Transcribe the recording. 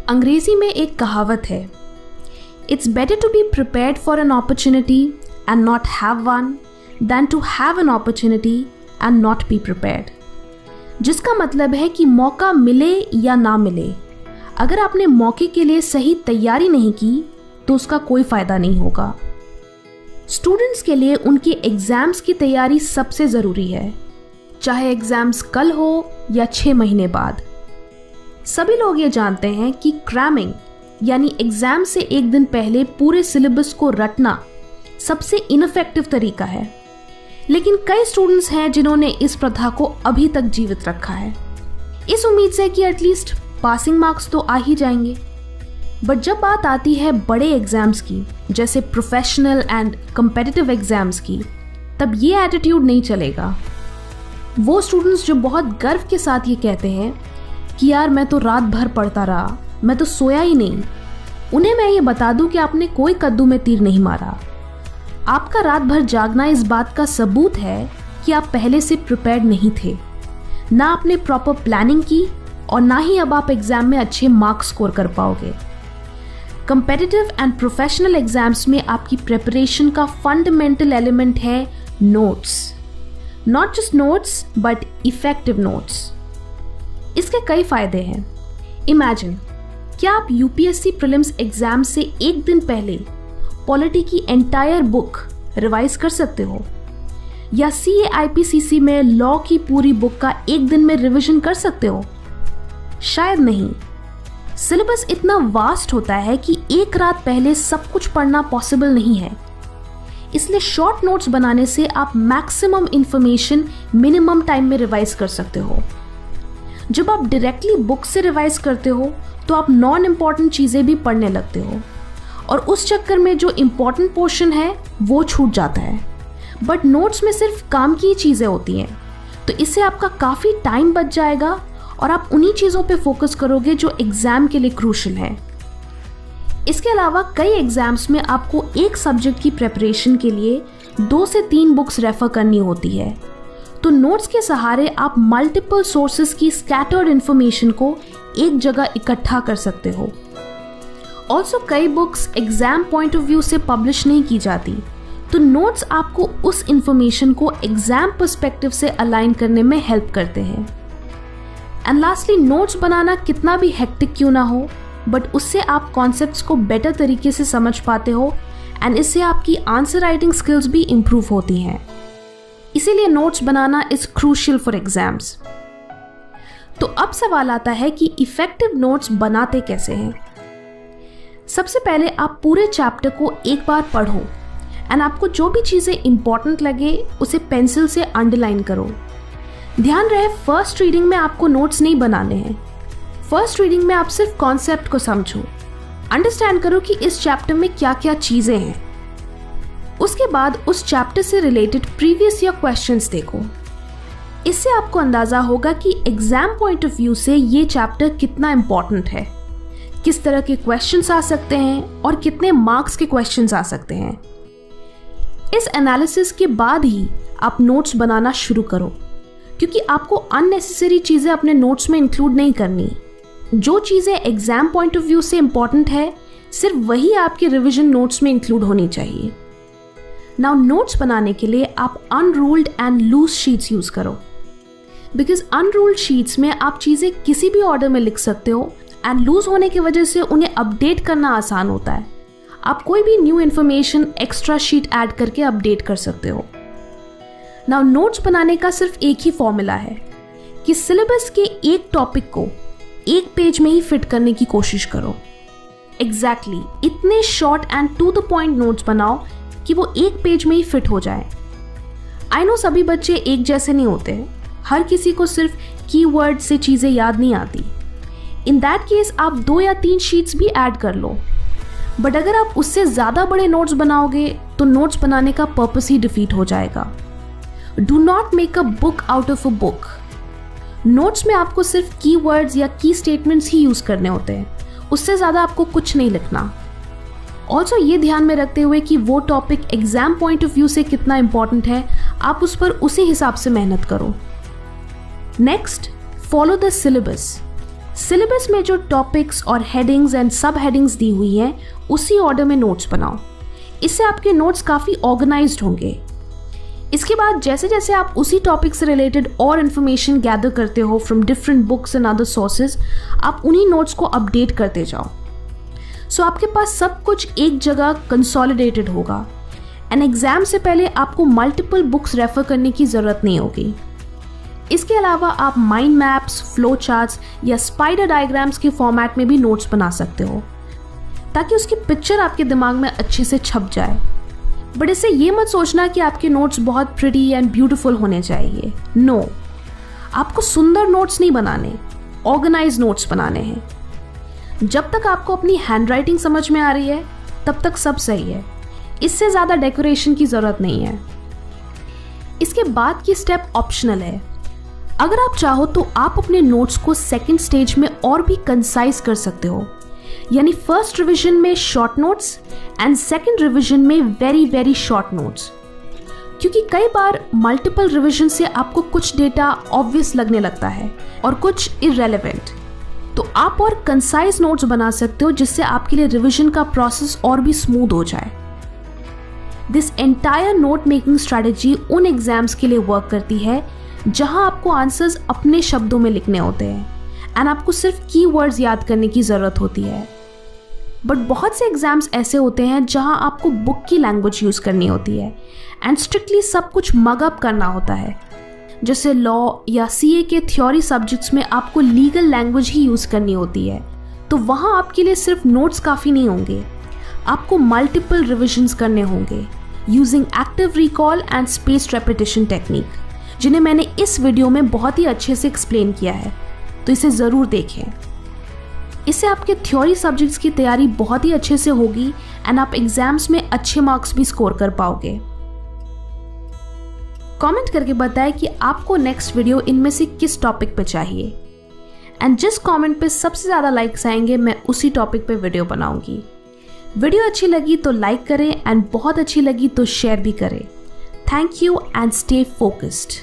अंग्रेजी में एक कहावत है, it's better to be prepared for an opportunity and not have one than to have an opportunity and not be prepared. जिसका मतलब है कि मौका मिले या ना मिले, अगर आपने मौके के लिए सही तैयारी नहीं की तो उसका कोई फायदा नहीं होगा। स्टूडेंट्स के लिए उनके एग्जाम्स की तैयारी सबसे ज़रूरी है, चाहे एग्जाम्स कल हो या 6 महीने बाद। सभी लोग ये जानते हैं कि क्रैमिंग यानी एग्जाम से एक दिन पहले पूरे सिलेबस को रटना सबसे इनफेक्टिव तरीका है, लेकिन कई स्टूडेंट्स हैं जिन्होंने इस प्रथा को अभी तक जीवित रखा है, इस उम्मीद से कि एटलीस्ट पासिंग मार्क्स तो आ ही जाएंगे। बट जब बात आती है बड़े एग्जाम्स की, जैसे प्रोफेशनल एंड कम्पिटिटिव एग्जाम्स की, तब ये एटीट्यूड नहीं चलेगा। वो स्टूडेंट्स जो बहुत गर्व के साथ ये कहते हैं कि यार मैं तो रात भर पढ़ता रहा, मैं तो सोया ही नहीं, उन्हें मैं ये बता दूं कि आपने कोई कद्दू में तीर नहीं मारा। आपका रात भर जागना इस बात का सबूत है कि आप पहले से प्रिपेयर्ड नहीं थे, ना आपने प्रॉपर प्लानिंग की और ना ही अब आप एग्जाम में अच्छे मार्क्स स्कोर कर पाओगे। कम्पिटिटिव एंड प्रोफेशनल एग्जाम्स में आपकी प्रिपरेशन का फंडामेंटल एलिमेंट है notes, not just notes but effective notes. इसके कई फायदे हैं। इमेजिन, क्या आप यूपीएससी प्रीलिम्स एग्जाम से एक दिन पहले पॉलिटी की एंटायर बुक रिवाइज कर सकते हो, या सीए आईपीसीसी में लॉ की पूरी बुक का एक दिन में रिवीजन कर सकते हो? शायद नहीं। सिलेबस इतना वास्ट होता है कि एक रात पहले सब कुछ पढ़ना पॉसिबल नहीं है। इसलिए शॉर्ट नोट्स बनाने से आप मैक्सिमम इंफॉर्मेशन मिनिमम टाइम में रिवाइज कर सकते हो। जब आप डायरेक्टली बुक से रिवाइज करते हो तो आप नॉन इम्पॉर्टेंट चीज़ें भी पढ़ने लगते हो और उस चक्कर में जो इम्पॉर्टेंट पोर्शन है वो छूट जाता है। बट नोट्स में सिर्फ काम की चीज़ें होती हैं, तो इससे आपका काफ़ी टाइम बच जाएगा और आप उन्हीं चीज़ों पे फोकस करोगे जो एग्ज़ाम के लिए क्रूशियल है। इसके अलावा कई एग्ज़ाम्स में आपको एक सब्जेक्ट की प्रिपरेशन के लिए 2 से 3 बुक्स रेफर करनी होती है, तो नोट्स के सहारे आप मल्टीपल सोर्सेज की स्कैटर्ड इन्फॉर्मेशन को एक जगह इकट्ठा कर सकते हो। ऑल्सो कई books exam point of view से पब्लिश नहीं की जाती, तो नोट्स आपको उस इंफॉर्मेशन को एग्जाम पर्सपेक्टिव से अलाइन करने में हेल्प करते हैं। एंड लास्टली, नोट्स बनाना कितना भी हेक्टिक क्यों ना हो, बट उससे आप कॉन्सेप्ट्स को बेटर तरीके से समझ पाते हो एंड इससे आपकी आंसर राइटिंग स्किल्स भी इम्प्रूव होती हैं। इसीलिए notes banana is crucial for exams. तो अब सवाल आता है कि इफेक्टिव नोट्स बनाते कैसे हैं। सबसे पहले आप पूरे चैप्टर को एक बार पढ़ो एंड आपको जो भी चीज़ें इंपॉर्टेंट लगे उसे पेंसिल से अंडरलाइन करो। ध्यान रहे, फर्स्ट रीडिंग में आपको नोट्स नहीं बनाने हैं। फर्स्ट रीडिंग में आप सिर्फ कॉन्सेप्ट को समझो, अंडरस्टैंड करो कि इस चैप्टर में क्या क्या चीज़ें हैं। उसके बाद उस चैप्टर से रिलेटेड प्रीवियस ईयर क्वेश्चंस देखो। इससे आपको अंदाज़ा होगा कि एग्जाम पॉइंट ऑफ व्यू से ये चैप्टर कितना इम्पॉर्टेंट है, किस तरह के क्वेश्चंस आ सकते हैं और कितने मार्क्स के क्वेश्चंस आ सकते हैं। इस एनालिसिस के बाद ही आप नोट्स बनाना शुरू करो, क्योंकि आपको अननेसेसरी चीज़ें अपने नोट्स में इंक्लूड नहीं करनी। जो चीज़ें एग्जाम पॉइंट ऑफ व्यू से इम्पॉर्टेंट है, सिर्फ वही आपके रिविजन नोट्स में इंक्लूड होनी चाहिए। नाउ नोट्स बनाने के लिए आप unruled and loose sheets use करो, बिकॉज अनरूल्ड शीट्स में आप चीज़ें किसी भी ऑर्डर में लिख सकते हो एंड लूज होने की वजह से उन्हें अपडेट करना आसान होता है। आप कोई भी new information extra sheet add करके अपडेट कर सकते हो। नाउ नोट्स बनाने का सिर्फ एक ही फॉर्मूला है कि सिलेबस के एक टॉपिक को एक पेज में ही फिट करने की कोशिश करो। एग्जैक्टली इतने short and to the point notes बनाओ कि वो एक पेज में ही फिट हो जाए। आई नो सभी बच्चे एक जैसे नहीं होते, हर किसी को सिर्फ कीवर्ड से चीज़ें याद नहीं आती। इन दैट केस आप 2 या 3 शीट्स भी ऐड कर लो, बट अगर आप उससे ज़्यादा बड़े नोट्स बनाओगे तो नोट्स बनाने का पर्पस ही डिफीट हो जाएगा। Do not make a book out of a book. Notes में आपको सिर्फ कीवर्ड्स या की स्टेटमेंट्स ही यूज़ करने होते हैं, उससे ज़्यादा आपको कुछ नहीं लिखना। ऑल्सो ये ध्यान में रखते हुए कि वो topic exam point of view से कितना इंपॉर्टेंट है, आप उस पर उसी हिसाब से मेहनत करो। Next, follow the syllabus. Syllabus में जो टॉपिक्स और हेडिंग्स एंड सब हेडिंग्स दी हुई हैं उसी ऑर्डर में नोट्स बनाओ। इससे आपके नोट्स काफ़ी ऑर्गेनाइज्ड होंगे। इसके बाद जैसे जैसे आप उसी टॉपिक से रिलेटेड और इन्फॉर्मेशन गैदर करते हो from different books and other sources, आप उन्हीं नोट्स को अपडेट करते जाओ। सो आपके पास सब कुछ एक जगह कंसोलिडेटेड होगा एंड एग्जाम से पहले आपको मल्टीपल बुक्स रेफर करने की ज़रूरत नहीं होगी। इसके अलावा आप माइंड मैप्स, फ्लो चार्ट्स या स्पाइडर डायग्राम्स के फॉर्मेट में भी नोट्स बना सकते हो ताकि उसकी पिक्चर आपके दिमाग में अच्छे से छप जाए। बट इससे ये मत सोचना कि आपके नोट्स बहुत प्रिटी एंड ब्यूटीफुल होने चाहिए। नो, आपको सुंदर नोट्स नहीं बनाने, ऑर्गेनाइज नोट्स बनाने हैं। जब तक आपको अपनी हैंडराइटिंग समझ में आ रही है तब तक सब सही है। इससे ज़्यादा डेकोरेशन की ज़रूरत नहीं है। इसके बाद की स्टेप ऑप्शनल है। अगर आप चाहो तो आप अपने नोट्स को सेकंड स्टेज में और भी कंसाइज कर सकते हो, यानी फर्स्ट रिवीजन में short notes and second revision में वेरी वेरी शॉर्ट नोट्स। क्योंकि कई बार मल्टीपल रिवीजन से आपको कुछ डेटा ऑब्वियस लगने लगता है और कुछ इररेलेवेंट, तो आप और कंसाइज नोट्स बना सकते हो जिससे आपके लिए रिवीजन का प्रोसेस और भी स्मूथ हो जाए। This entire note making strategy उन एग्जाम्स के लिए वर्क करती है जहां आपको आंसर्स अपने शब्दों में लिखने होते हैं एंड आपको सिर्फ कीवर्ड्स याद करने की ज़रूरत होती है। बट बहुत से एग्जाम्स ऐसे होते हैं जहां आपको बुक की लैंग्वेज यूज़ करनी होती है एंड स्ट्रिक्टली सब कुछ मगअप करना होता है। जैसे लॉ या सीए के थ्योरी सब्जेक्ट्स में आपको लीगल लैंग्वेज ही यूज़ करनी होती है, तो वहाँ आपके लिए सिर्फ नोट्स काफ़ी नहीं होंगे, आपको मल्टीपल रिविजन्स करने होंगे using active recall and spaced repetition technique, जिन्हें मैंने इस वीडियो में बहुत ही अच्छे से एक्सप्लेन किया है, तो इसे ज़रूर देखें। इससे आपके थ्योरी सब्जेक्ट्स की तैयारी बहुत ही अच्छे से होगी एंड आप एग्जाम्स में अच्छे मार्क्स भी स्कोर कर पाओगे। कमेंट करके बताएं कि आपको नेक्स्ट वीडियो इनमें से किस टॉपिक पे चाहिए एंड जिस कमेंट पे सबसे ज़्यादा लाइक्स आएंगे मैं उसी टॉपिक पे वीडियो बनाऊंगी। वीडियो अच्छी लगी तो लाइक करें एंड बहुत अच्छी लगी तो शेयर भी करें। Thank you and stay focused.